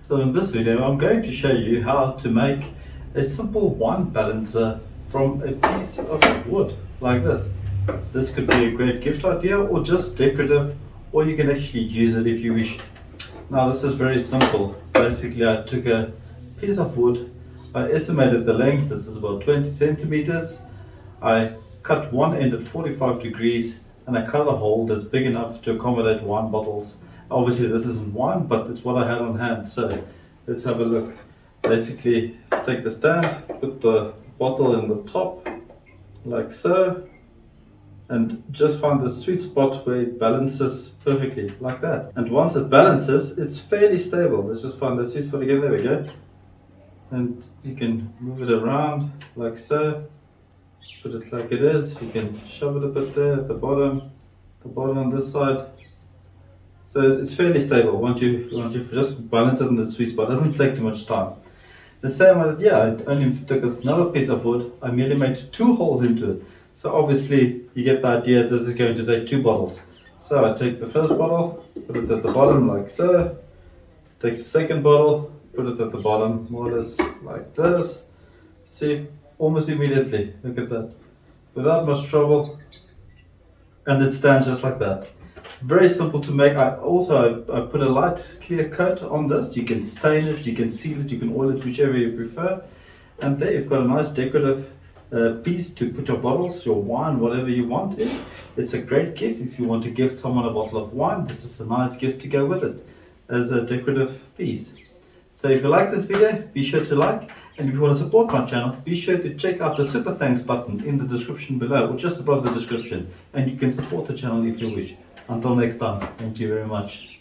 So in this video I'm going to show you how to make a simple wine balancer from a piece of wood like this. This could be a great gift idea or just decorative, or you can actually use it if you wish. Now this is very simple. Basically I took a piece of wood, I estimated the length, this is about 20 centimeters. I cut one end at 45 degrees and I cut a hole that's big enough to accommodate wine bottles. Obviously this isn't wine, but it's what I had on hand. So let's have a look. Basically take the stand, put the bottle in the top like so, and just find the sweet spot where it balances perfectly like that. And once it balances, it's fairly stable. Let's just find the sweet spot again. There we go. And you can move it around like so. Put it like it is. You can shove it a bit there at the bottom on this side. So it's fairly stable once you just balance it in the sweet spot. It doesn't take too much time. The same idea, I only took another piece of wood. I merely made two holes into it. So obviously you get the idea, this is going to take two bottles. So I take the first bottle, put it at the bottom like so. Take the second bottle, put it at the bottom more or less like this. See, almost immediately, look at that. Without much trouble. And it stands just like that. Very simple to make. I put a light clear coat on this. You can stain it, you can seal it, you can oil it, whichever you prefer. And there you've got a nice decorative piece to put your bottles, your wine, whatever you want in. It's a great gift if you want to gift someone a bottle of wine. This is a nice gift to go with it as a decorative piece. So if you like this video, be sure to like, and if you want to support my channel, be sure to check out the super thanks button in the description below or just above the description, and you can support the channel if you wish. Until next time, thank you very much.